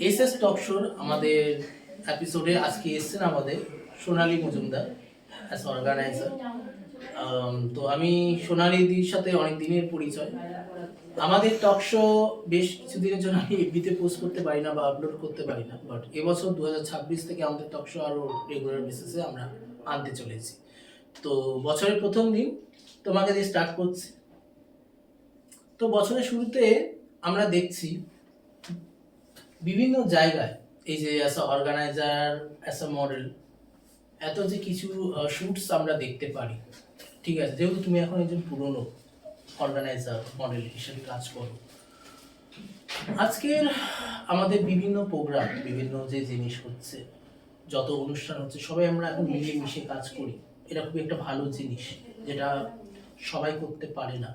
SS টক শোর আমাদের এপিসোডে আজকে এসছেন আমাদের সোনালী মজুমদার অ্যাজ অর্গানাইজার। তো আমি সোনালীদির সাথে অনেক দিনের পরিচয়। আমাদের টক শো বেশ কিছুদিনের জন্য আমি এফবিতে পোস্ট করতে পারি না বা আপলোড করতে পারি না, বাট এবছর 2026 থেকে আমাদের টক শো আরও রেগুলার বেসিসে আমরা আনতে চলেছি। তো বছরের প্রথম দিন তোমাকে দিয়ে স্টার্ট করছি। তো বছরের শুরুতে আমরা দেখছি বিভিন্ন জায়গায় এই যে as a organiser, as a model, এত যে কিছু শুটস আমরা দেখতে পারি। ঠিক আছে, যেহেতু তুমি এখন একজন পুরনো অর্গানাইজার মডেল হিসেবে কাজ করো, আজকের আমাদের বিভিন্ন প্রোগ্রাম, বিভিন্ন যে জিনিস হচ্ছে, যত অনুষ্ঠান হচ্ছে, সবাই আমরা এখন মিলেমিশে কাজ করি। এটা খুবই একটা ভালো জিনিস, যেটা সবাই করতে পারে না।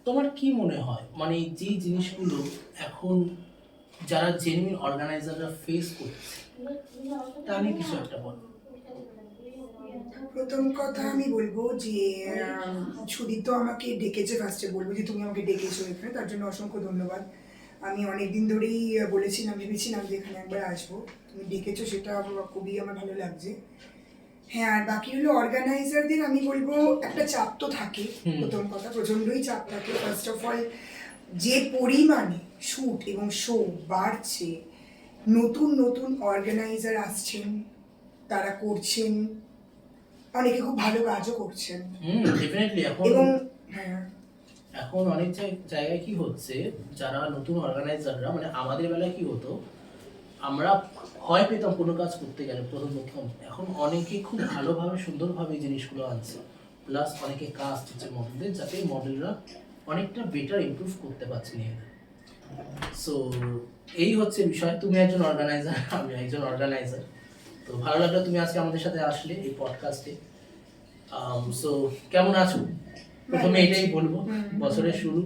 তোমার কি মনে হয়, মানে যে জিনিসগুলো এখন যারা জেনুইন অর্গানাইজাররা ফেস করছে, তা নিয়ে কিছু একটা বলো। প্রথম কথা আমি বলবো যে সুদীপ তো আমাকে ডেকেছে, ফার্স্টে বলবো যে তুমি আমাকে ডেকেছো এখানে, তার জন্য অসংখ্য ধন্যবাদ। আমি অনেক দিন ধরেই বলেছিলাম, ভেবেছিলাম যে এখানে একবার আসবো, তুমি ডেকেছো, সেটা খুবই আমার ভালো লাগছে। হ্যাঁ, আর বাকি হলো অর্গানাইজারদের আমি বলবো একটা চাপ তো থাকে। প্রথম কথা প্রচণ্ডই চাপ থাকে। ফার্স্ট অফ অল যে পরিমাণে শ্যুট এবং শো বাড়ছে, নতুন নতুন অর্গানাইজার আসছেন, তারা করছেন, অনেকে খুব ভালো কাজও করছেন। ডেফিনেটলি এবং হ্যাঁ, এখন অনেক জায়গায় কি হচ্ছে, যারা নতুন অর্গানাইজাররা, মানে আমাদের বেলায় কি হতো, আমরা ভয় পেতাম কোনো কাজ করতে গেলে প্রথম। এখন অনেকে খুব ভালোভাবে সুন্দরভাবে এই জিনিসগুলো আনছে, প্লাস অনেকে কাজ দিচ্ছে মডেলদের, যাতে মডেলরা অনেকটা বেটার ইমপ্রুভ করতে পারছে নিজেদের। সো এই হচ্ছে বিষয়। তুমি একজন অর্গানাইজার, আমি একজন অর্গানাইজার। তো ভালো লাগলো তুমি আজকে আমাদের সাথে আসলে এই পডকাস্টে। সো কেমন আছো প্রথমে এটাই বলবো। বছরের শুরু,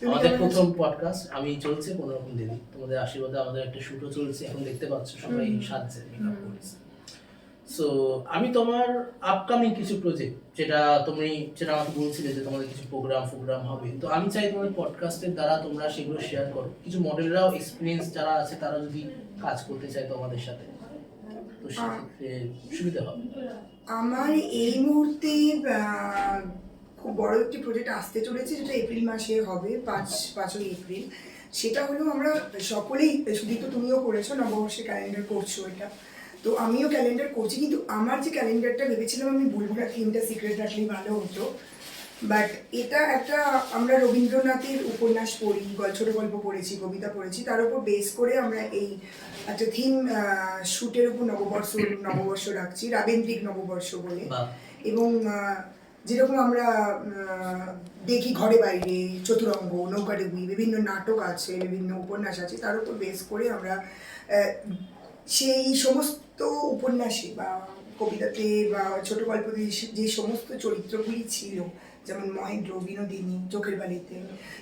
আমাদের প্রথম পডকাস্ট, আমি চলছে কোনো রকম দিদি, তোমাদের আশীর্বাদে আমাদের একটা শুটও চলছে, এখন দেখতে পাচ্ছ সবাই সাজছে, মেকআপ করছে। সো আমি তোমার আপকামিং কিছু প্রজেক্ট, যেটা আমাকে বলছিলে যে তোমাদের কিছু প্রোগ্রাম হবে, তো আমি চাই তোমাদের পডকাস্টের দ্বারা তোমরা সেগুলো শেয়ার করো। কিছু মডেলরাও এক্সপিরিয়েন্স যারা আছে, তারা যদি কাজ করতে চায় তোমাদের সাথে, তো সেক্ষেত্রে সুবিধা হবে। আমার এই মুহূর্তে খুব বড় একটি প্রজেক্ট আসতে চলেছে, যেটা এপ্রিল মাসে হবে, 5ই এপ্রিল। সেটা হলো আমরা সকলেই, শুধু তো তুমিও করেছো, নববর্ষের ক্যালেন্ডার করছো এটা, তো আমিও ক্যালেন্ডার করছি। কিন্তু আমার যে ক্যালেন্ডারটা ভেবেছিলাম, আমি বলবো না, থিমটা সিক্রেট রাখলেই ভালো হতো, বাট এটা একটা, আমরা রবীন্দ্রনাথের উপন্যাস পড়ি, ছোট গল্প পড়েছি, কবিতা পড়েছি, তার উপর বেস করে আমরা এই একটা থিম শ্যুটের উপর নববর্ষ রাখছি, রাবেন্দ্রিক নববর্ষ বলে। এবং যেরকম আমরা দেখি ঘরে বাইরে, চতুরঙ্গ, নৌকাডুবি, বিভিন্ন নাটক আছে, বিভিন্ন উপন্যাস আছে, তার উপর বেস করে আমরা সেই সমস্ত উপন্যাসে বা কবিতাতে বা ছোট গল্পতে যে সমস্ত চরিত্রগুলি ছিল, যেমন মহেন্দ্র, বিনোদিনী, চোখের বালিতে,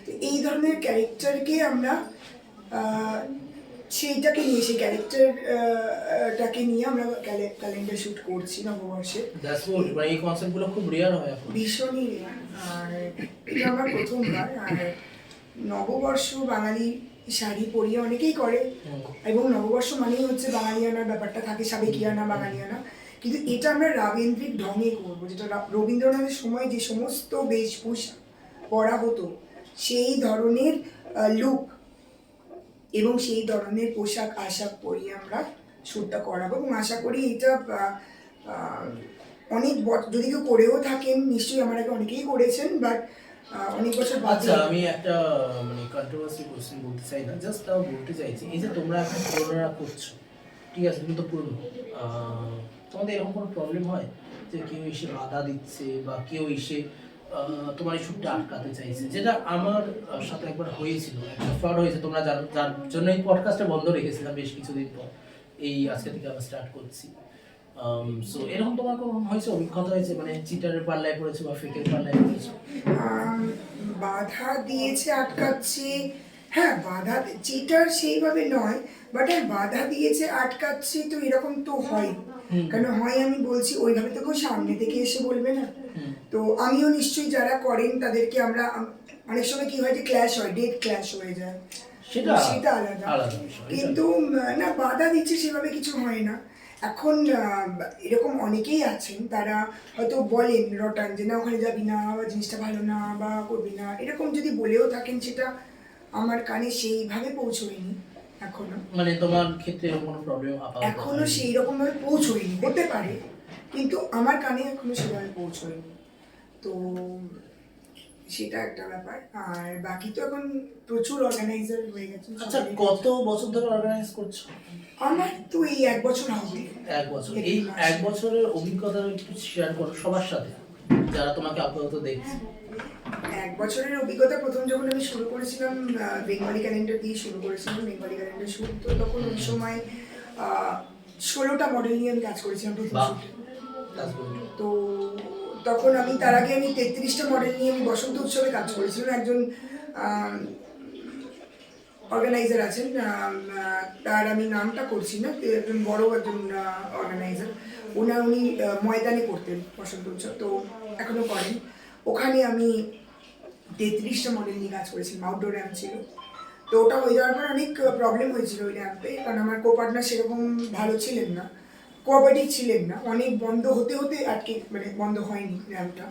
তো এই ধরনের ক্যারেক্টারকে আমরা সেইটাকে নিয়ে, সেই ক্যারেক্টারটাকে নিয়ে আমরা ক্যালেন্ডার শ্যুট করছি নববর্ষে। এই কনসেপ্টগুলো খুব রেয়ার হয় এখন, ভীষণই রেয়ার। আর এটা আমার প্রথমবার। আর নববর্ষ বাঙালি শাড়ি পরিয়ে অনেকেই করে, এবং নববর্ষ মানেই হচ্ছে বাঙালিয়ানার ব্যাপারটা থাকে, সাবেকিয়ানা, বাঙালিয়ানা। কিন্তু এটা আমরা রাবেন্দ্রিক ঢঙে করবো, যেটা রবীন্দ্রনাথের সময় যে সমস্ত বেশভূষা পরা হতো, সেই ধরনের লুক এবং সেই ধরনের পোশাক আশাক পরিয়ে আমরা শ্যুটটা করাবো। এবং আশা করি এটা অনেক যদি কেউ করেও থাকেন, নিশ্চয়ই আমার আগে অনেকেই করেছেন, বাট অনেক বছর বাদ। আচ্ছা, আমি একটা মানে কন্ট্রোভার্সি কোশ্চেন বলতে চাই না, জাস্ট তাও বলতে চাইছি, এই যে তোমরা এখন পুরোনোরা করছো, ঠিক আছে, তুমি তো পুরনো, তোমাদের এরকম কোনো প্রবলেম হয় যে কেউ এসে বাধা দিচ্ছে বা কেউ এসে তোমার এই শ্যুটটা আটকাতে চাইছে? যেটা আমার সাথে একবার হয়েছিল, একটা ফ্রড হয়েছে, তোমরা যার জন্য এই পডকাস্টটা বন্ধ রেখেছিলাম বেশ কিছুদিন পর, এই আজকে থেকে আবার স্টার্ট করছি। সো এরকম তোমার কোনো হয়েছে, অভিজ্ঞতা হয়েছে, মানে চিটারের পাল্লায় পড়েছো বা ফেকের পাল্লায় পড়েছো? বাধা দিয়েছে, আটকাচ্ছে, হ্যাঁ, বাধা, চিটার সেইভাবে নয়, বাট বাধা দিয়েছে, আটকাচ্ছে, তো এরকম তো হয়। কেন হয় আমি বলছি, ওইভাবে তো কেউ সামনে থেকে এসে বলবে না। তো আমিও নিশ্চয়ই, যারা করেন তাদেরকে আমরা, অনেক সময় কি হয় যে ক্ল্যাশ হয়, ডেট ক্ল্যাশ হয়ে যায়, সেটা সেটা আলাদা। আলাদা বিষয়। কিন্তু না, বাধা দিচ্ছে সেভাবে কিছু হয় না। এখন এরকম অনেকেই আছেন, তারা হয়তো বলেন রটান যে না ওখানে যাবি না, বা জিনিসটা ভালো না, বা করবি না, এরকম যদি বলেও থাকেন, সেটা আমার কানে সেইভাবে পৌঁছয়নি এখনো। মানে তোমার ক্ষেত্রে এরকম কোনো প্রবলেম আপাতত এখনো হয়নি? সেই রকম ভাবে পৌঁছয়নি, হতে পারে, কিন্তু আমার কানে এখনো সেভাবে পৌঁছয়নি। তো সেটা একটা ব্যাপার। আর বাকি তো এখন প্রচুর অর্গানাইজার হয়ে গেছে। আচ্ছা, কত বছর ধরে অর্গানাইজ করছো? আমার তো এই 1 বছর হবে। 1 বছর। এই 1 বছরের অভিজ্ঞতা একটু শেয়ার করো সবার সাথে, যারা তোমাকে আপাতত দেখছে। 1 বছরের অভিজ্ঞতা, প্রথম যখন আমি শুরু করেছিলাম বেঙ্গলি ক্যালেন্ডার দিয়ে শুরু করেছিলাম, বেঙ্গলি ক্যালেন্ডার শুট। তো তখন ওই সময় 16টা মডেল নিয়ে আমি কাজ করেছিলাম প্রথম বাহ, শুটে। that's good. তো তখন আমি তার আগে আমি 33টা মডেল নিয়ে আমি বসন্ত উৎসবে কাজ করেছিলাম। একজন অর্গানাইজার আছেন, তার আমি নামটা করছি না, একজন বড় একজন অর্গানাইজার, উনি ময়দানে করতেন বসন্ত উৎসব, তো এখনো করেন। ওখানে আমি 33টা মডেল নিয়ে কাজ করেছিলাম, আউটডোর র্যাম্প ছিল। তো ওটা হয়ে যাওয়ার পর অনেক প্রবলেম হয়েছিল ওই র্যাম্পে, কারণ আমার কো পার্টনার সেরকম ভালো ছিলেন না, কোঅপারেটিভ ছিলেন না। অনেক বন্ধ হতে হতে আটকে, মানে বন্ধ হয়নি র্যাম্পটা,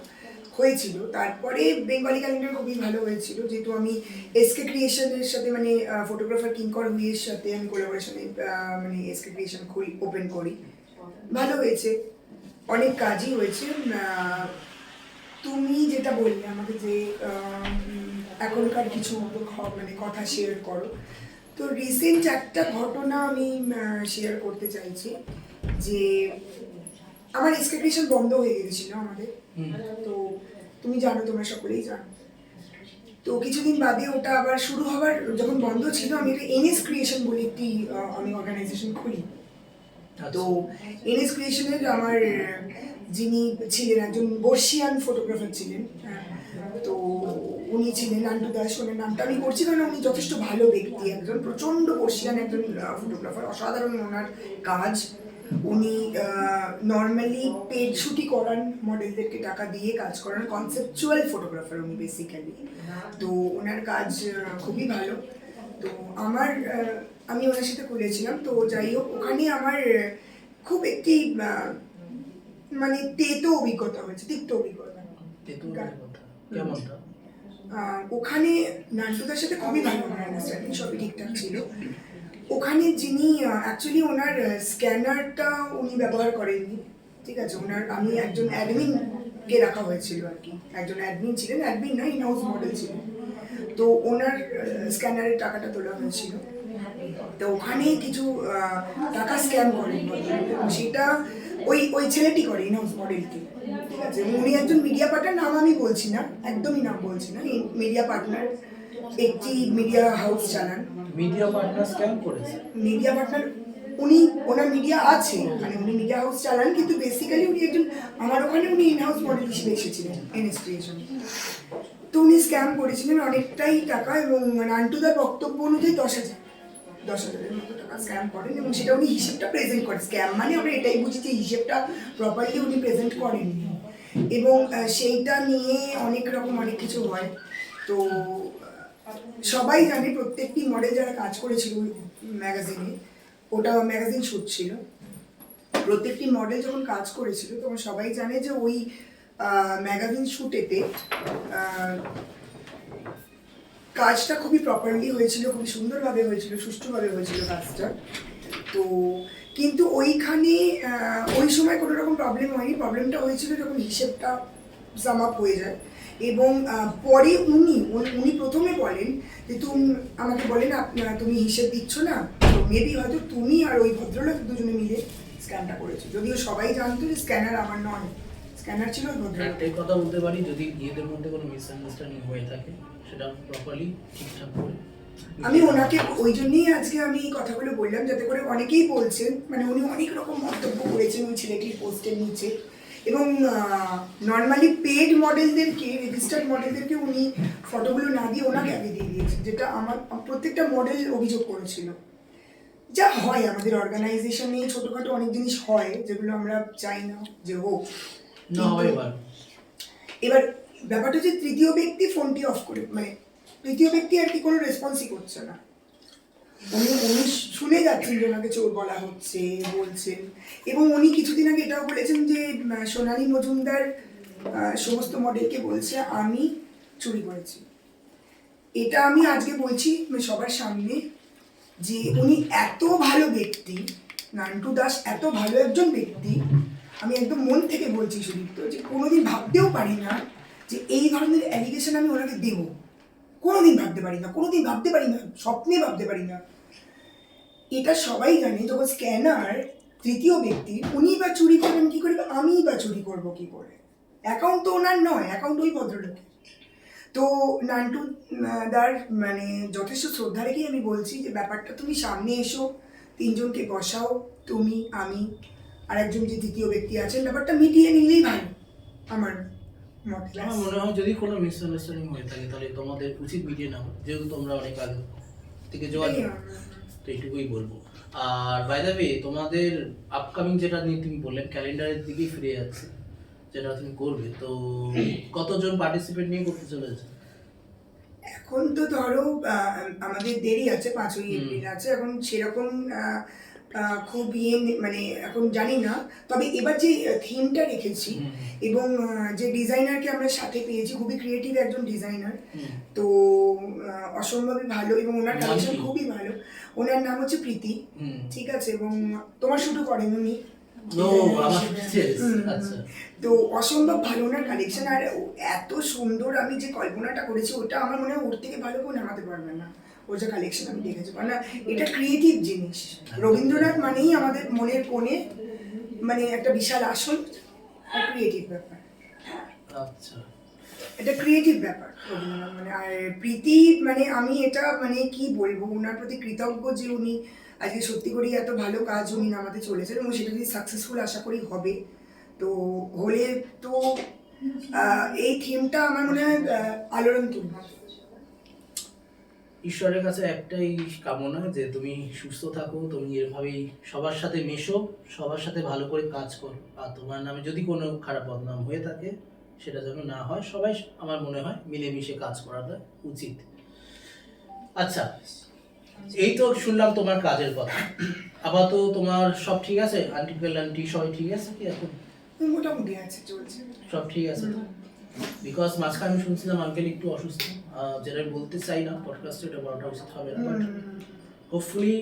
হয়েছিল। তারপরে বেঙ্গলি ক্যালেন্ডার খুবই ভালো হয়েছিল, যেহেতু আমি এসকে ক্রিয়েশনের সাথে, মানে ফটোগ্রাফার কিঙ্কর হুইয়ের সাথে আমি কোলাবোরেশনে মানে এসকে ক্রিয়েশন খুলি, ওপেন করি। ভালো হয়েছে, অনেক কাজই হয়েছে। তুমি যেটা বললে আমাকে যে এখনকার কিছু মানে কথা শেয়ার করো, তো রিসেন্ট একটা ঘটনা আমি শেয়ার করতে চাইছি। যে আমার এক্সপেকটেশন বন্ধ হয়ে গেছিল আমাদের, তো তুমি জানো, তোমরা সকলেই জানো। তো কিছুদিন বাদে ওটা আবার শুরু হবার, যখন বন্ধ ছিল, আমি একটা এনএস ক্রিয়েশন বলে একটি আমি অর্গানাইজেশন খুলি। তো এনএস ক্রিয়েশনের আমার যিনি ছিলেন একজন বর্ষিয়ান ফটোগ্রাফার ছিলেন, তো উনি ছিলেন নান্টু দাস। ওনার নামটা আমি করছি কারণ উনি যথেষ্ট ভালো ব্যক্তি, একজন প্রচণ্ড বর্ষিয়ান একজন ফটোগ্রাফার, অসাধারণ ওনার কাজ। উনি নর্মালি পেড শুটই করান, মডেলদেরকে টাকা দিয়ে কাজ করান, কনসেপচুয়াল ফটোগ্রাফার উনি বেসিক্যালি। তো ওনার কাজ খুবই ভালো। তো আমি ওনার সাথে করেছিলাম। তো যাই হোক, ওখানে আমার খুব একটি মানে তেতো অভিজ্ঞতা হয়েছে, তিক্ত অভিজ্ঞতা। কেমনটা? ওখানে নান্টুদার সাথে খুবই ভালো আমার আন্ডারস্ট্যান্ডিং, সবই ঠিকঠাক ছিল। ওখানে যিনি অ্যাকচুয়ালি ওনার স্ক্যানারটা উনি ব্যবহার করেননি, ঠিক আছে। আমি একজন অ্যাডমিনকে রাখা হয়েছিল আর কি, একজন অ্যাডমিন ছিলেন, অ্যাডমিন না, ইন হাউস মডেল ছিলেন। তো ওনার স্ক্যানারের টাকাটা তোলা হয়েছিল। তো ওখানে কিছু টাকা স্ক্যাম করেন, সেটা ওই ছেলেটি করে, ইন হাউস মডেলকে, ঠিক আছে। উনি একজন মিডিয়া পার্টনার, নাম আমি বলছি না, একদমই নাম বলছি না, মিডিয়া পার্টনার, একটি মিডিয়া হাউস চালান। মিডিয়া পার্টনার স্ক্যাম করেছে? মিডিয়া পার্টনার ওনার মিডিয়া আছে, মানে উনি মিডিয়া হাউস চালান, কিন্তু বেসিক্যালি উনি একজন, আমার ওখানে উনি ইন হাউস মডেল হিসেবে এসেছিলেন এনএস ক্রিয়েশন। তো উনি স্ক্যাম করেছিলেন অনেকটাই টাকা, এবং নান্টুদার বক্তব্য অনুযায়ী 10,000-এর মতো টাকা স্ক্যাম করেন, এবং সেটা উনি হিসেবটা প্রেজেন্ট করেন। স্ক্যাম মানে আমরা এটাই বুঝি যে হিসেবটা প্রপারলি উনি প্রেজেন্ট করেননি, এবং সেইটা নিয়ে অনেক রকম অনেক কিছু হয়। তো সবাই জানে, প্রত্যেকটি মডেল যারা কাজ করেছিল ম্যাগাজিনে, ওটা ম্যাগাজিন শুট ছিল, প্রত্যেকটি মডেল যখন কাজ করেছিল তখন সবাই জানে যে ওই ম্যাগাজিন শুটেতে কাজটা খুবই প্রপারলি হয়েছিল, খুবই সুন্দরভাবে হয়েছিল, সুষ্ঠুভাবে হয়েছিল কাজটা। তো কিন্তু ওইখানে ওই সময় কোনো রকম প্রবলেম হয়নি। প্রবলেমটা হয়েছিল যখন হিসেবটা সাম আপ হয়ে যায়, এবং পরে উনি প্রথমে বলেন যে আমাকে বলেন তুমি হিসেব দিচ্ছ না, তো মেবি হয়তো তুমি আর ওই ভদ্রলোক দুজনে মিলে স্ক্যানটা করেছো, যদিও সবাই জানতো যে স্ক্যানার আমার নয়, স্ক্যানার ছিল ওই ভদ্রলোক। একটাই কথা বলতে পারি, যদি নিজেদের মধ্যে কোনো মিসআন্ডারস্ট্যান্ডিং হয়ে থাকে সেটা প্রপারলি ঠিকঠাক করে, আমি ওনাকে ওই জন্যই আজকে আমি এই কথাগুলো বললাম, যাতে করে অনেকেই বলছেন, মানে উনি অনেক রকম মন্তব্য করেছেন ওই ছেলেটির পোস্টের নিচে, এবং নর্মালি পেড মডেলদেরকে, রেজিস্টার্ড মডেলদেরকে উনি ফটোগুলো না দিয়ে ওনাকে আগে দিয়ে দিয়েছেন, যেটা আমার প্রত্যেকটা মডেল অভিযোগ করেছিল। যা হয় আমাদের অর্গানাইজেশনে, ছোটোখাটো অনেক জিনিস হয় যেগুলো আমরা চাই না যে হোক। এবার ব্যাপারটা হচ্ছে তৃতীয় ব্যক্তি ফোনটি অফ করে, মানে তৃতীয় ব্যক্তি আর কি কোনো রেসপন্সই করছে না, উনি শুনে যাচ্ছেন যে ওনাকে চোর বলা হচ্ছে, বলছেন। এবং উনি কিছুদিন আগে এটাও বলেছেন যে সোনালী মজুমদার সমস্ত মডেলকে বলছে আমি চুরি করেছি। এটা আমি আজকে বলছি সবার সামনে যে উনি এত ভালো ব্যক্তি, নান্টু দাস এত ভালো একজন ব্যক্তি, আমি একদম মন থেকে বলছি সুদীপ্ত, যে কোনোদিন ভাবতেও পারি না যে এই ধরনের অ্যালিগেশন আমি ওনাকে দেব। কোনোদিন ভাবতে পারি না, কোনোদিন ভাবতে পারি না, স্বপ্নে ভাবতে পারি না। এটা সবাই জানে, যখন স্ক্যানার তৃতীয় ব্যক্তি, উনি বা চুরি করবেন কি করে, আমি বা চুরি করবো কি করে? অ্যাকাউন্ট তো ওনার নয়, অ্যাকাউন্ট ওই ভদ্রলোকের। তো নান্টু দার মানে যথেষ্ট শ্রদ্ধা রেখেই আমি বলছি যে ব্যাপারটা তুমি সামনে এসো, তিনজনকে বসাও, তুমি, আমি আর একজন যে তৃতীয় ব্যক্তি আছেন, ব্যাপারটা মিটিয়ে নিলেই ভালো আমার মতে। আমার মনে হয় যদি কোনো মিসআন্ডারস্ট্যান্ডিং হয়ে থাকে তাহলে তোমাদের উচিত মিটিয়ে নাও, যেহেতু তোমরা অনেক আগে থেকে যোগাযোগ, তো এইটুকুই বলবো। আর বাই দ্য ওয়ে, তোমাদের আপকামিং যেটা নিয়ে তুমি বললেন ক্যালেন্ডারের দিকেই ফিরে যাচ্ছে, যেটা তুমি করবে, তো কতজন পার্টিসিপেট নিয়ে করতে চলেছে? এখন তো ধরো আমাদের দেরি আছে, 5ই এপ্রিল আছে, এখন সেরকম খুব মানে এখন জানি না। তবে এবার যে থিমটা রেখেছি এবং যে ডিজাইনারকে আমরা সাথে পেয়েছি, খুবই ক্রিয়েটিভ একজন ডিজাইনার, তো অসম্ভবই ভালো এবং ওনার কালেকশন খুবই ভালো। ওনার নাম হচ্ছে প্রীতি, ঠিক আছে, এবং তোমার শুটও করেন উনি। তো অসম্ভব ভালো ওনার কালেকশন, আর এত সুন্দর আমি যে কল্পনাটা করেছি ওটা আমার মনে হয় ওর থেকে ভালো কেউ নামাতে পারবে না। ওর যে কালেকশন আমি দেখেছি, কারণ এটা ক্রিয়েটিভ জিনিস। রবীন্দ্রনাথ মানেই আমাদের মনের কোণে মানে একটা বিশাল আসন, আর ক্রিয়েটিভ ব্যাপার। আচ্ছা, এটা ক্রিয়েটিভ ব্যাপার রবীন্দ্রনাথ মানে। আর প্রীতি মানে আমি এটা মানে কি বলবো, ওনার প্রতি কৃতজ্ঞ যে উনি আজকে সত্যি করেই এত ভালো কাজ উনি নামাতে চলেছেন এবং সেটা যদি সাকসেসফুল আশা করি হবে। তো হলে তো এই থিমটা আমার মনে হয় আলোড়ন তুলবে। ঈশ্বরের কাছে একটাই কামনা যে তুমি সুস্থ থাকো, তুমি এভাবেই সবার সাথে মেশো, সবার সাথে ভালো করে কাজ করো, আর তোমার নামে যদি কোনো খারাপ বদনাম হয়ে থাকে সেটা যেন না হয়। সবাই আমার মনে হয় মিলেমিশে কাজ করাটা উচিত। আচ্ছা, এই তো শুনলাম তোমার কাজের কথা, আপাতত তোমার সব ঠিক আছে? আন্টিকেল আন্টি সবাই ঠিক আছে কি এখন? মোটামুটি আছে, চলছে, সব ঠিক আছে তো? বিকজ মাঝখানে আমি শুনছিলাম আঙ্কেল একটু অসুস্থ, যেটা আমি বলতে চাই না পডকাস্টে, এটা বলাটা উচিত হবে না, বাট হোপফুলি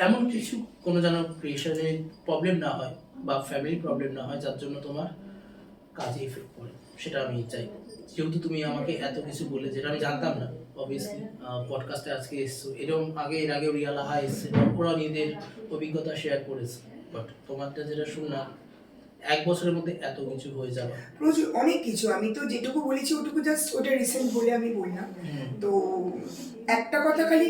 এমন কিছু কোনো যেন ক্রিয়েশনে প্রবলেম না হয় বা ফ্যামিলি প্রবলেম না হয় যার জন্য তোমার কাজে ইফেক্ট পড়ে, সেটা আমি চাই। যেহেতু তুমি আমাকে এত কিছু বলে, যেটা আমি জানতাম না অবভিয়াসলি, পডকাস্টে আজকে এসছো, এরকম এর আগেও রিয়ালাহা এসছে, ওরা নিজেদের অভিজ্ঞতা শেয়ার করেছে, বাট তোমারটা যেটা শুনলাম 1 বছরের মধ্যে এত কিছু হয়ে যাবে, প্রচুর অনেক কিছু। আমি তো যেটুকু বলেছি ওটুকু জাস্ট ওটা রিসেন্ট বলে আমি বললাম। তো একটা কথা খালি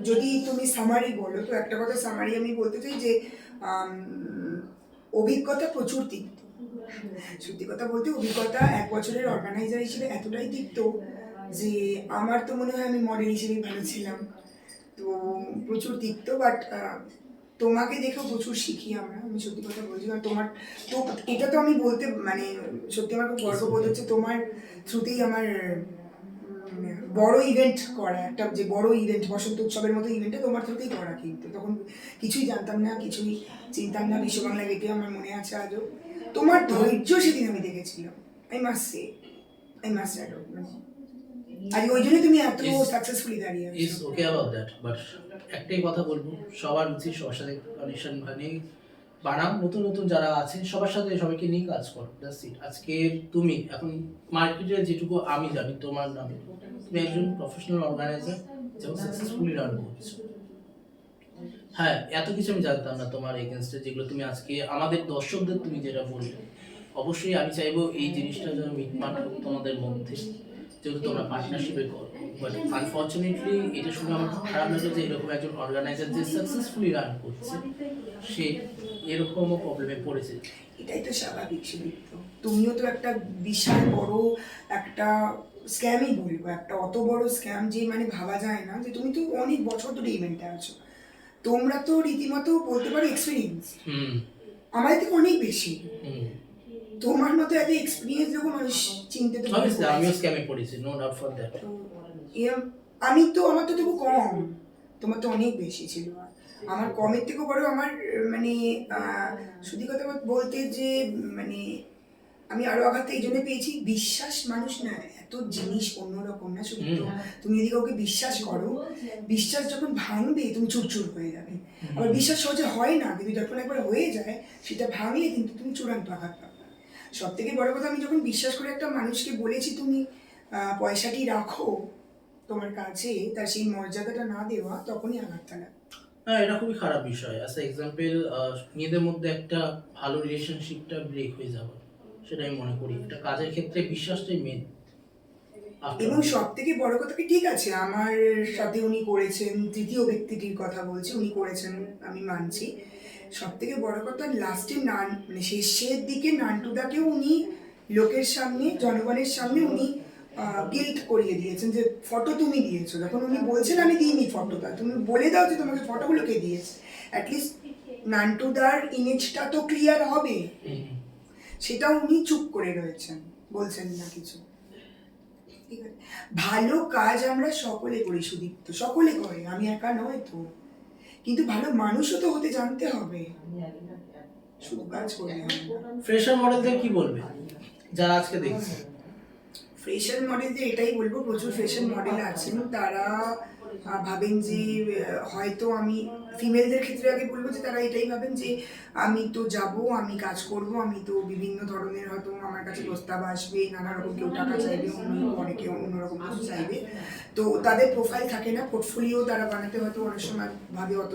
যদি তুমি সামারি বলো, তো একটা কথা সামারি আমি বলতে চাই যে অভিজ্ঞতা প্রচুর তিক্ত। সত্যি কথা বলতে অভিজ্ঞতা 1 বছরের অর্গানাইজার হিসেবে এতটাই তিক্ত যে আমার তো মনে হয় আমি মডেল হিসেবেই ভালো ছিলাম। তো প্রচুর তিক্ত, বাট তোমাকে দেখেও প্রচুর শিখি আমরা, আমি সত্যি কথা বলছি। কারণ তোমার তো এটা তো আমি বলতে মানে সত্যি আমার খুব গর্ববোধ হচ্ছে তোমার থ্রুতেই আমার বড় ইভেন্ট করা, একটা যে বড় ইভেন্ট বসন্ত উৎসবের মতো ইভেন্টটা তোমার থ্রুতেই করা। কিন্তু তখন কিছুই জানতাম না, কিছুই চিনতাম না। বিশ্ব বাংলা গেটে আমার মনে আছে আজও তোমার ধৈর্য সেদিন আমি দেখেছিলাম। I must say, I must adopt, আর ওই জন্য তুমি এত সাকসেসফুলি দাঁড়িয়ে আছো। Is okay about that, but একটাই কথা বলবো, সবার উচিত সবার সাথে কানেকশন বানাও, নতুন নতুন যারা আছে সবার সাথে সবাইকে নিয়ে কাজ করো, দ্যাটস ইট। আজকে তুমি এখন মার্কেটে যেটুকু আমি জানি তোমার নামে, তুমি একজন প্রফেশনাল অর্গানাইজার যেমন সাকসেসফুলি রান করছো। হ্যাঁ, এত কিছু আমি জানতাম না তোমার এগেনস্টে, যেগুলো তুমি আজকে আমাদের দর্শকদের তুমি যেটা বললে, অবশ্যই আমি চাইবো এই জিনিসটা যেন মিটমাট হোক তোমাদের মধ্যে, যেহেতু তোমরা পার্টনারশিপে করো। বাট আনফর্চুনেটলি এটা শুনে আমার খুব খারাপ লাগে যে এরকম একজন অর্গানাইজার যে সাকসেসফুলি রান করছে সে এরকমও প্রবলেমে পড়েছে। এটাই তো স্বাভাবিক সুদীপ্ত, তুমিও তো একটা বিশাল বড় একটা স্ক্যামই বলবো, একটা অত বড় স্ক্যাম যে মানে ভাবা যায় না। যে তুমি তো অনেক বছর ধরে ইভেন্টে আছো, তোমরা তো রীতিমতো বলতে পারো এক্সপিরিয়েন্স আমাদের থেকে অনেক বেশি। তোমার মতো এত এক্সপিরিয়েন্স যখন মানুষ চিনতে তো আমিও স্ক্যামে পড়েছি, নো ডাউট ফর দ্যাট। তো আমার তো তবু কম, তোমার তো অনেক বেশি ছিল। আমার কমের থেকেও বড় আমার মানে সত্যি কথা বলতে যে মানে আমি আরো আঘাত এই জন্য পেয়েছি, বিশ্বাস মানুষ না এত জিনিস অন্যরকম না শুধু। তো তুমি যদি কাউকে বিশ্বাস করো, বিশ্বাস যখন ভাঙবে তুমি চুরচুর হয়ে যাবে। আবার বিশ্বাস সহজে হয় না, কিন্তু যখন একবার হয়ে যায় সেটা ভাঙলে কিন্তু তুমি চূড়ান্ত আঘাত পাবে। সব থেকে বড় কথা, আমি যখন বিশ্বাস করে একটা মানুষকে বলেছি তুমি পয়সাটি রাখো তোমার কাছে, তার সেই মর্যাদাটা না দেওয়া, তখনই আঘাতটা লাগে। হ্যাঁ, এটা খুবই খারাপ বিষয়। অ্যাজ এক্সাম্পল, মেয়েদের মধ্যে একটা ভালো রিলেশনশিপটা ব্রেক হয়ে যাবে, সেটা আমি মনে করি। এটা কাজের ক্ষেত্রে বিশ্বাসটাই মেন। এবং সব থেকে বড় কথা কি, ঠিক আছে আমার সাথে উনি করেছেন, তৃতীয় ব্যক্তিটির কথা বলছি, উনি করেছেন আমি মানছি। সব থেকে বড় কথা লাস্টে মানে শেষের দিকে নান্টুদাকেও উনি লোকের সামনে, জনগণের সামনে উনি গিল্ট করিয়ে দিয়েছেন যে ফটো তুমি দিয়েছো। যখন উনি বলছেন আমি দিইনি ফটোটা, তুমি বলে দাও যে তোমাকে ফটোগুলো কে দিয়েছে, অ্যাটলিস্ট নান্টুদার ইমেজটা তো ক্লিয়ার হবে। সেটা উনি চুপ করে রয়েছেন, বলছেন না কিছু। ঠিক আছে, ভালো কাজ আমরা সকলে করি সুদীপ্ত, সকলে করে, আমি একা নয় তো। কিন্তু ভালো মানুষও তো হতে জানতে হবে, শুধু কাজ করলে হবে না। ফ্রেশার মডেলদের কি বলবে যারা আজকে দেখছে? ফ্রেশার মডেলদের এটাই বলবো, প্রচুর ফ্রেশার মডেল আছেন, তারা ভাবেন যে হয়তো আমি ফিমেলদের ক্ষেত্রে আগে বলবো যে তারা এটাই ভাবেন যে আমি তো যাব, আমি কাজ করব, আমি তো বিভিন্ন ধরনের হয়তো আমার কাছে প্রস্তাব আসবে, নানা রকম, কেউ টাকা চাইবে, অনেকে অন্যরকম কিছু চাইবে। তো তাদের প্রোফাইল থাকে না, পোর্টফোলিও তারা বানাতে হয়তো অনেক সময় ভাবে অত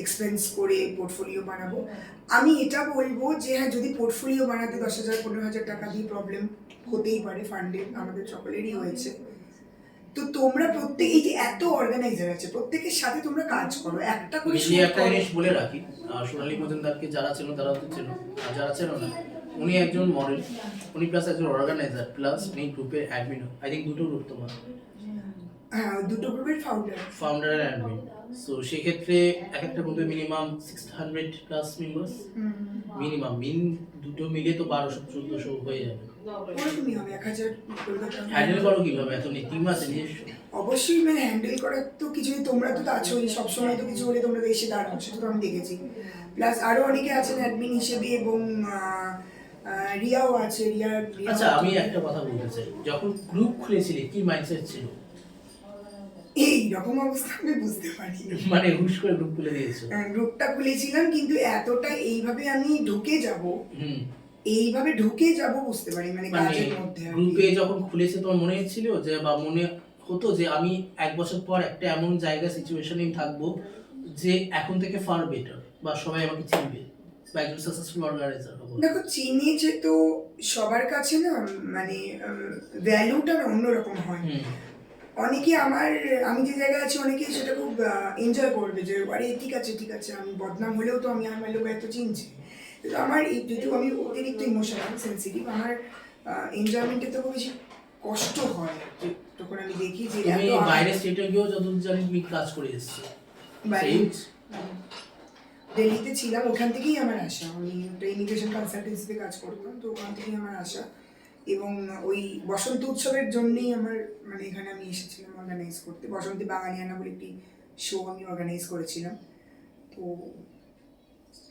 এক্সপেন্স করে পোর্টফোলিও বানাবো। আমি এটা বলবো যে হ্যাঁ, যদি পোর্টফোলিও বানাতে 10,000 15,000 টাকা দিয়ে প্রবলেম হতেই পারে, ফান্ডে আমাদের সকলেরই হয়েছে। তো তোমরা প্রত্যেক, এই যে এত অর্গানাইজার আছে, প্রত্যেকের সাথে তোমরা কাজ করো, একটা করে মিশিয়ে একটা জিনিস বলে রাখি, সোনালী মজুমদারকে যারা চেনো তারা তো চেনো, আর যারা চেনো না, উনি একজন মডেল, উনি প্লাস একজন অর্গানাইজার, প্লাস উনি গ্রুপের অ্যাডমিনও। আই থিঙ্ক দুটো গ্রুপ তোমার। হ্যাঁ, দুটো গ্রুপের ফাউন্ডার আর অ্যাডমিন। সো সেক্ষেত্রে এক একটা গ্রুপে মিনিমাম 600 প্লাস মেম্বার্স, মিনিমাম দুটো মিলে তো 1200-1400 হয়ে যাবে। ওরকমই হবে 1000। হ্যান্ডেল করো কিভাবে? এত টিম আছে নিজস্ব? অবশ্যই, মানে হ্যান্ডেল করার তো কিছুই, তোমরা তো আছোই, সবসময় তো কিছু হলে তোমরা তো এসে দাঁড়াও, সেটা তো আমি দেখেছি। প্লাস আরো অনেকে আছেন অ্যাডমিন হিসেবে, এবং রিয়াও আছে। আচ্ছা, আমি একটা কথা বলতে চাই, যখন গ্রুপ খুলেছিলে কি মাইন্ডসেট ছিল? এই রকম অবস্থা আমি বুঝতে পারি, মানে হুশ করে গ্রুপ খুলে দিয়েছো? গ্রুপটা খুলেছিলাম, কিন্তু এতটা এইভাবে আমি ঢুকে যাব বুঝতে পারি, মানে কাজের মধ্যে। গ্রুপে যখন খুলেছে তোমার মনে হচ্ছিল যে, বা মনে হতো যে আমি 1 বছর পর একটা এমন জায়গা সিচুয়েশনে থাকবো যে এখন থেকে ফার বেটার, বা সবাই আমাকে চিনবে, বা একজন সাকসেসফুল অর্গানাইজার হবো? দেখো, চিনেছে তো সবার কাছে না, মানে ভ্যালুটা অন্যরকম হয়। অনেকে আমি যে জায়গায় আছি, অনেকে সেটা খুব এনজয় করবে, যে আরে ঠিক আছে ঠিক আছে, আমি বদনাম হলেও তো আমার লোক এত চিনছে। কিন্তু আমার যেহেতু আমি অতিরিক্ত ইমোশনাল সেন্সিটিভ, আমার এনজয়মেন্টের তো খুব বেশি কষ্ট হয় তখন আমি দেখি যে তুমি বাইরে স্টেটে গিয়েও যতদূর জানি তুমি কাজ করে এসেছো। দিল্লিতে ছিলাম, ওখান থেকেই আমার আসা। আমি একটা ইমিগ্রেশন কনসালটেন্সিতে কাজ করতাম, তো ওখান থেকেই আমার আসা। এবং ওই বসন্ত উৎসবের জন্যই আমার, মানে এখানে আমি এসেছিলাম অর্গানাইজ করতে। বসন্তী বাঙালিয়ানা বলে একটি শো আমি অর্গানাইজ করেছিলাম। তো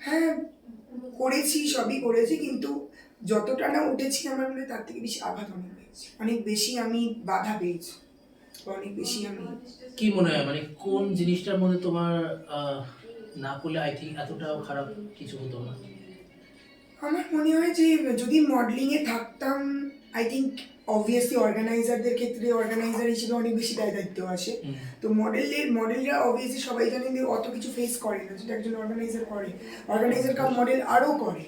হ্যাঁ, করেছি, সবই করেছি, কিন্তু যতটা না উঠেছি আমার মনে তার থেকে বেশি আঘাত অনেক পেয়েছি, অনেক বেশি আমি বাধা পেয়েছি, অনেক বেশি। আমি কি মনে হয়, মানে কোন জিনিসটার মধ্যে তোমার না করলে আই থিঙ্ক এতটাও খারাপ কিছু হতো না? আমার মনে হয় যে যদি মডেলিংয়ে থাকতাম, আই থিঙ্ক অবভিয়াসলি অর্গানাইজারদের ক্ষেত্রে অর্গানাইজার হিসেবে অনেক বেশি দায়িত্ব আসে। তো মডেলরা অবভিয়াসলি সবাই জানেন যে অত কিছু ফেস করে না, যেটা একজন অর্গানাইজার করে। অর্গানাইজার কাম মডেল আরও করে।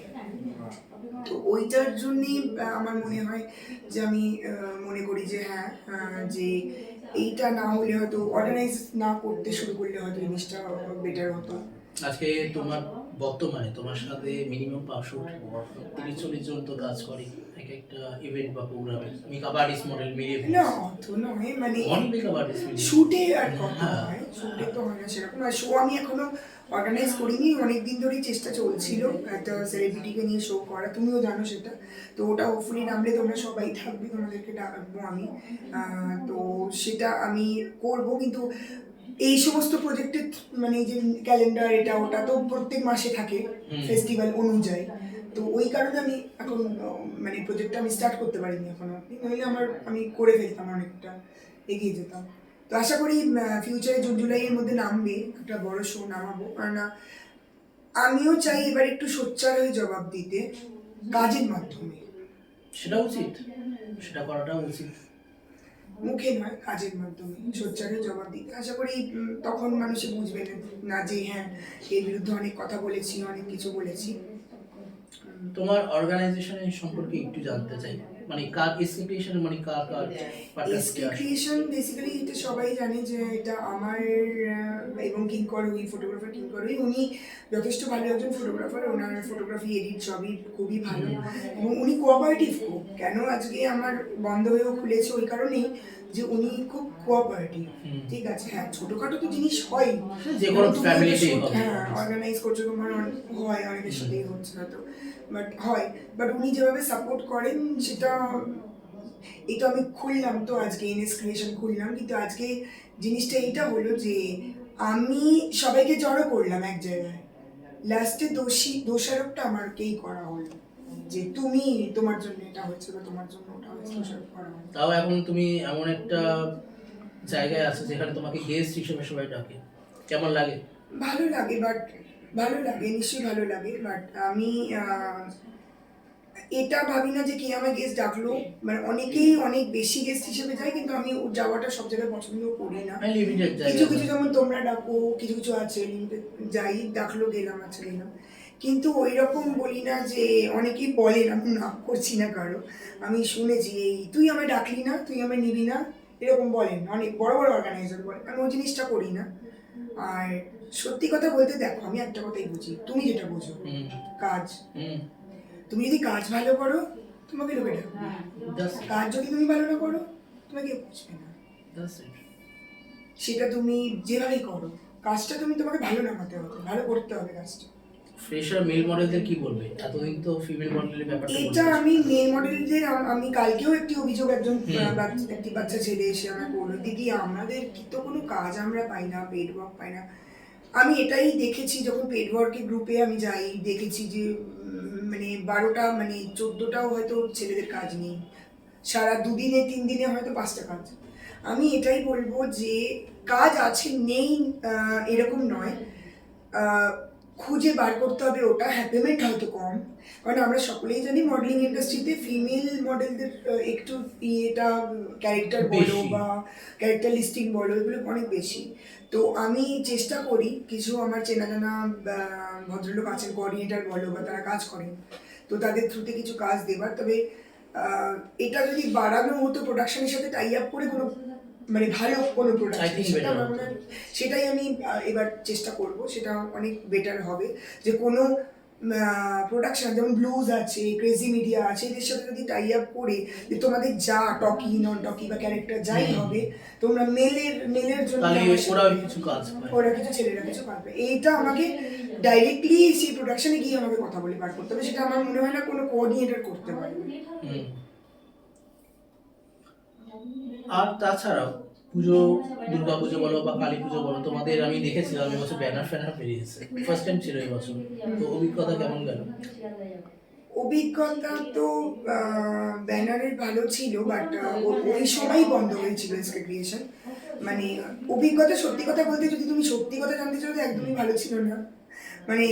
তো ওইটার জন্যই আমার মনে হয় যে আমি মনে করি যে হ্যাঁ, যে এইটা না হলে হয়তো, অর্গানাইজ না করতে শুরু করলে হয়তো জিনিসটা বেটার হতো। আজকে তোমার বর্তমানে তোমার সাথে মিনিমাম 530-40 জন তো কাজ করে এক একটা ইভেন্ট বা প্রোগ্রামে, মেকআপ আর্টিস্ট মডেল মিলিয়ে না অত নয়, মানে অনেক মেকআপ আর্টিস্ট মিলিয়ে। শুটে আর কত হ্যাঁ। হয়, শুটে তো হয় না সেরকম। আর শো আমি এখনো অর্গানাইজ করিনি, অনেকদিন ধরেই চেষ্টা চলছিল একটা সেলিব্রিটিকে নিয়ে শো করা, তুমিও জানো সেটা। তো ওটা হোপফুলি নামলে তোমরা সবাই থাকবে, তোমাদেরকে ডাকবো আমি। তো সেটা আমি করব, কিন্তু এই সমস্ত প্রজেক্টের মানে যে ক্যালেন্ডার এটা ওটা তো প্রত্যেক মাসে থাকে ফেস্টিভ্যাল অনুযায়ী। তো ওই কারণে আমি এখন মানে প্রজেক্টটা আমি স্টার্ট করতে পারিনি এখনো। নইলে আমি করে ফেলতাম, অনেকটা এগিয়ে যেতাম। তো আশা করি ফিউচারে জুন জুলাইয়ের মধ্যে নামবে, একটা বড় শো নামাবো। কারণ আমিও চাই এবার একটু সোচ্চার হয়ে জবাব দিতে কাজের মাধ্যমে। সেটা উচিত, সেটা করাটা উচিত। মুখে নয়, কাজের মাধ্যমে সোচ্চার হয়ে জবাব দিতে। আশা করি তখন মানুষে বুঝবে না যে হ্যাঁ এর বিরুদ্ধে অনেক কথা বলেছি, অনেক কিছু বলেছি। তোমার অর্গানাইজেশনের সম্পর্কে একটু জানতে চাই, মানে কার এসকে ক্রিয়েশন, মানে কার এসকে ক্রিয়েশন বেসিক্যালি এটা সবাই জানে যে এটা আমার এবং কিঙ্কর উই, ফটোগ্রাফার কিঙ্কর উই, উনি যথেষ্ট ভালো একজন ফটোগ্রাফার। ওনার ফটোগ্রাফি, এডিট সবই খুবই ভালো এবং উনি কোঅপারেটিভ খুব। কেন আজকে আমার বন্ধ হয়েও খুলেছে ওই কারণেই যে উনি খুব কোঅপারেটিভ। ঠিক আছে, হ্যাঁ ছোটখাটো তো জিনিস হয়, যে কোনো ফ্যামিলিতেই হবে। হ্যাঁ অর্গানাইজ করছো তোমার হয়, অনেকের সাথেই হচ্ছে না তো, বাট হয়। বাট উনি যেভাবে সাপোর্ট করেন সেটা, এটা আমি খুললাম তো আজকে এনএস ক্রিয়েশন খুললাম, কিন্তু আজকে জিনিসটা এইটা হলো যে আমি সবাইকে জড়ো করলাম এক জায়গায়, লাস্টে দোষারোপটা আমাকেই করা হলো যে তুমি, তোমার জন্য এটা হচ্ছে বা তোমার জন্য ওটা হচ্ছে, দোষারোপ করা হলো। তাও এখন তুমি এমন একটা জায়গায় আছো যেখানে তোমাকে গেস্ট হিসেবে সবাই ডাকে, কেমন লাগে? ভালো লাগে, বাট ভালো লাগে, নিশ্চয়ই ভালো লাগে। বাট আমি এটা ভাবি না যে কে আমার গেস্ট ডাকলো, মানে অনেকেই অনেক বেশি গেস্ট হিসেবে যায়, কিন্তু আমি যাওয়াটা সব জায়গায় পছন্দ করি না। লিমিটেড কিছু জায়গা। কিছু যেমন তোমরা ডাকো, কিছু কিছু আছে limited, যাই ডাকলো গেলাম, আচ্ছা গেলাম। কিন্তু ওই রকম বলি না যে, অনেকেই বলেন, আমি না করছি না কারো, আমি শুনেছি এই তুই আমায় ডাকলি না, তুই আমায় নিবি না, এরকম বলেন অনেক বড় বড় অর্গানাইজার বলেন। আমি ওই জিনিসটা করি না। আর সত্যি কথা বলতে দেখো, আমি একটা কথাই বুঝি, তুমি যেটা বুঝো কাজ, তুমি যদি কাজ ভালো করো তোমাকে লোকে ডাকবে, কাজ যদি তুমি ভালো না করো তোমাকে কেউ বুঝবে না। সেটা তুমি যেভাবেই করো, কাজটা তোমাকে ভালো নামাতে হবে, ভালো করতে হবে কাজটা। ফ্রেশার মেল মডেলদের কি বলবে? এতদিন তো ফিমেল মডেলের ব্যাপারটা এটা আমি মেয়ে মডেলদের, আমি কালকেও একটি অভিযোগ, একজন একটি বাচ্চা ছেলে এসে আমাকে বললো, দিদি আমাদের কি তো কোনো কাজ আমরা পাই না, পেড ওয়ার্ক পাই না। আমি এটাই দেখেছি, যখন পেড ওয়ার্কের গ্রুপে আমি যাই, দেখেছি যে মানে 12টা মানে 14টাও হয়তো ছেলেদের কাজ নেই, সারা 2 দিনে 3 দিনে হয়তো 5টা কাজ। আমি এটাই বলবো যে কাজ আছে নেই এরকম নয়, খুঁজে বার করতে হবে ওটা। হ্যাঁ পেমেন্ট হয়তো কম, কারণ আমরা সকলেই জানি মডেলিং ইন্ডাস্ট্রিতে ফিমেল মডেলদের একটু এটা ক্যারেক্টার বলো বা ক্যারেক্টার লিস্টিং বলো, এগুলো অনেক বেশি। তো আমি চেষ্টা করি, কিছু আমার চেনা জানা ভদ্রলোক আছেন, কোঅর্ডিনেটর বলো বা তারা কাজ করেন, তো তাদের থ্রুতে কিছু কাজ দেবার। তবে এটা যদি বাড়ানো হতো প্রোডাকশনের সাথে টাই আপ করে, কোনো মানে ভালো কোনো প্রোডাকশন, সেটাই আমি এবার চেষ্টা করব, সেটা অনেক বেটার হবে। যে কোনো প্রোডাকশন যেমন ব্লুজ আছে, ক্রেজি মিডিয়া আছে, এদের সাথে যদি টাই আপ করে, যে তোমাদের যা টকি নন টকি বা ক্যারেক্টার যাই হবে, তোমরা মেলের জন্য ওরা কিছু ছেলেরা কিছু পাবে, এইটা আমাকে ডাইরেক্টলি সেই প্রোডাকশনে গিয়ে আমাকে কথা বলে বার করতে হবে। সেটা আমার মনে হয় না কোনো কোঅর্ডিনেটর করতে পারবে। আর তাছাড়াও পুজো, দুর্গা পুজো বলো বা কালী পুজো বলো, তোমাদের আমি দেখেছিলাম এবছর ব্যানার ফ্যানার বেরিয়েছে, ফার্স্ট টাইম ছিল এবছর, তো অভিজ্ঞতা কেমন গেল? অভিজ্ঞতা তো ব্যানারের ভালো ছিল, বাট ওই সময় বন্ধ হয়েছিল এসকে ক্রিয়েশন। মানে অভিজ্ঞতা, সত্যি কথা বলতে যদি তুমি সত্যি কথা জানতে চাও, তো একদমই ভালো ছিল না। মানে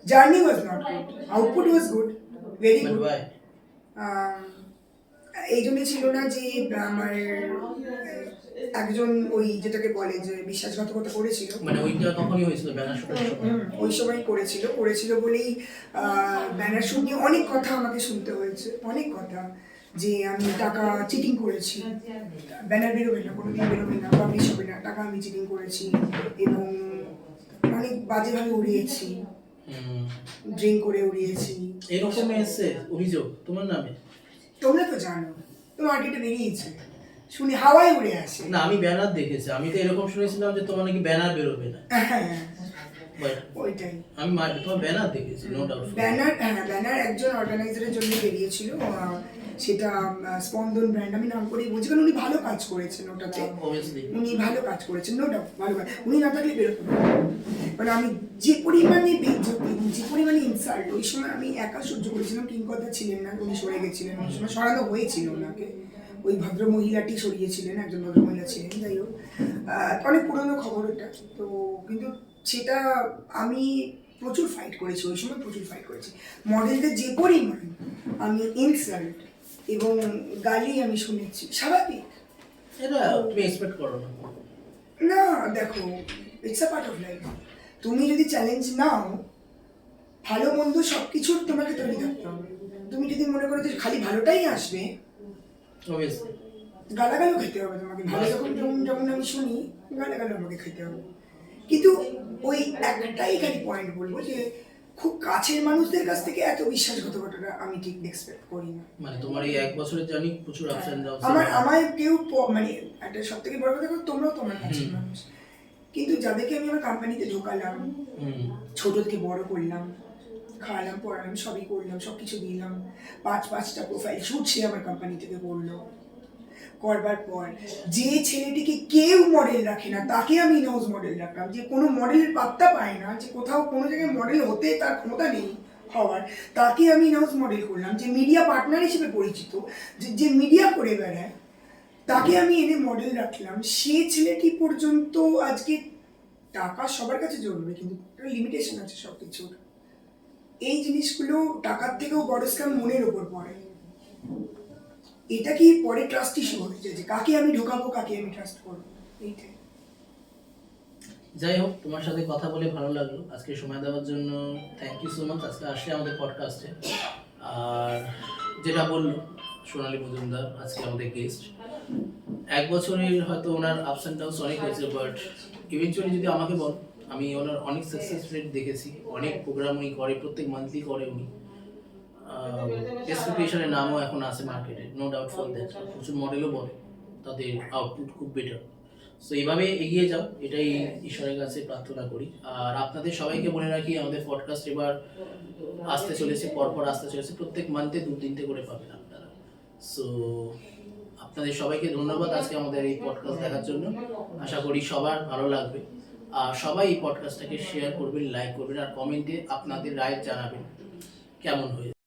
journey was not good, output was good, very good. এই জন্য ছিল না যে আমার একজন ওই যেটাকে বলে যে বিশ্বাসঘাতকতা করেছিল, মানে ওইটা তখনই হয়েছিল ব্যানার শুটের সময়, ওই সময় করেছিল বলেই ব্যানার শুট নিয়ে অনেক কথা আমাকে শুনতে হয়েছে, অনেক কথা, যে আমি টাকা চিটিং করেছি, ব্যানার বেরোবে না, কোনোদিন বেরোবে না, পাবলিশ হবে না, টাকা আমি চিটিং করেছি এবং অনেক বাজেভাবে উড়িয়েছি। ড্রিঙ্ক করে উড়িয়েছি। এরকম এসছে অভিযোগ তোমার নামে? তোমরা তো জানো, তো মার্কেটে বেরিয়েছে, শুনি হাওয়ায় উড়ে আসে। না, আমি ব্যানার দেখেছি, আমি তো এরকম শুনেছিলাম যে তোমার নাকি ব্যানার বেরোবে না। হ্যাঁ, But ওইটাই। আমি তোমার ব্যানার দেখেছি, নো ডাউট। ব্যানার, হ্যাঁ ব্যানার একজন অর্গানাইজারের জন্য বেরিয়েছিল, সেটা স্পন্দন ব্র্যান্ড, আমি নাম করেই বলছি কারণ উনি ভালো কাজ করেছেন ওটাতে, অবভিয়াসলি উনি ভালো কাজ করেছেন, নো ডাউট ভালো কাজ, উনি না থাকলে বেরোতো না। মানে আমি যে পরিমাণে বেজ্জতি, যে পরিমাণে ইনসাল্ট, ওই সময় আমি একা সহ্য করেছিলাম, কিংকর্তা ছিলেন না, উনি সরে গেছিলেন, ওই সময় সরানো হয়েছিল ওনাকে, ওই ভদ্র মহিলাটি সরিয়েছিলেন, একজন ভদ্র মহিলা ছিলেন, যাই হোক অনেক পুরনো খবর এটা তো, কিন্তু সেটা আমি প্রচুর ফাইট করেছি, ওই সময় প্রচুর ফাইট করেছি। মডেলদের যে পরিমাণ আমি ইনসাল্ট এবং গালি আমি শুনেছি, স্বাভাবিক এটা তুমি এক্সপেক্ট করো না। না, দেখো it's a part of life. তুমি যদি চ্যালেঞ্জ নাও, ভালো মন্দ সব কিছুর তোমাকে তৈরি থাকতে হবে। তুমি যদি মনে করো যে খালি ভালোটাই আসবে, অবভিয়াসলি গালাগালও খেতে হবে তোমাকে। ভালো যখন যেমন যেমন আমি শুনি, গালাগালও আমাকে খেতে হবে। কিন্তু ওই একটাই খালি পয়েন্ট বলবো যে খুব কাছের মানুষদের কাছ থেকে এত বিশ্বাসঘাতকতা আমি ঠিক এক্সপেক্ট করি না। মানে তোমার এই এক বছরের জার্নি প্রচুর আপস এন্ড ডাউনস। আমার কেউ মানে একটা সব থেকে বড় কথা, তোমরাও তোমার কাছের মানুষ, কিন্তু যাদেরকে আমি আমার কোম্পানিতে ঢোকালাম, ছোট থেকে বড় করলাম, খাওয়ালাম পড়ালাম, সবই করলাম, সব কিছু দিলাম, পাঁচটা প্রোফাইল শুট সে আমার কোম্পানি থেকে করলো, করবার পর যে ছেলেটিকে কেউ মডেল রাখে না তাকে আমি ইনহাউস মডেল রাখলাম, যে কোনো মডেলের পাত্তা পায় না, যে কোথাও কোনো জায়গায় মডেল হতে তার ক্ষমতা নেই হওয়ার, তাকে আমি ইনহাউস মডেল করলাম। যে মিডিয়া পার্টনার হিসেবে পরিচিত, যে মিডিয়া করে বেড়ায়, তাকে আমি এনে মডেল রাখলাম। সে ছেলেটি পর্যন্ত আজকে, টাকা সবার কাছে জরুরি, কিন্তু লিমিটেশন আছে সব কিছুর। এই জিনিসগুলো টাকার থেকেও বড় স্ক্যাম মনের ওপর পড়ে। এটা কি পরে ট্রাস্ট ইস্যু হচ্ছে, যে কাকে আমি ঢোকাবো, কাকে আমি ট্রাস্ট করবো, এইটাই। যাই হোক, তোমার সাথে কথা বলে ভালো লাগলো, আজকে সময় দেওয়ার জন্য থ্যাংক ইউ সো মাচ। আজকে আসলে আমাদের পডকাস্টে, আর যেটা বললো সোনালী মজুমদার আজকে আমাদের গেস্ট, এক বছরের হয়তো ওনার আপস অ্যান্ড ডাউনস অনেক হয়েছে, বাট ইভেনচুয়ালি যদি আমাকে বল, আমি ওনার অনেক সাকসেস রেট দেখেছি, অনেক প্রোগ্রাম উনি করে, প্রত্যেক মান্থলি করে উনি, এক্সপেকটেশনের নামও এখন আছে মার্কেটে, নো ডাউট ফর দ্যাট। প্রচুর মডেলও বলে, তাদের আউটপুট খুব বেটার। সো এইভাবে এগিয়ে যাও, এটাই ঈশ্বরের কাছে প্রার্থনা করি। আর আপনাদের সবাইকে বলে রাখি, আমাদের পডকাস্ট এবার আসতে চলেছে, পরপর আসতে চলেছে, প্রত্যেক মান্থে 2-3টে করে পাবেন আপনারা। সো আপনাদের সবাইকে ধন্যবাদ আজকে আমাদের এই পডকাস্ট দেখার জন্য। আশা করি সবার ভালো লাগবে, আর সবাই এই পডকাস্টটাকে শেয়ার করবেন, লাইক করবেন, আর কমেন্টে আপনাদের রায় জানাবেন কেমন হয়েছে।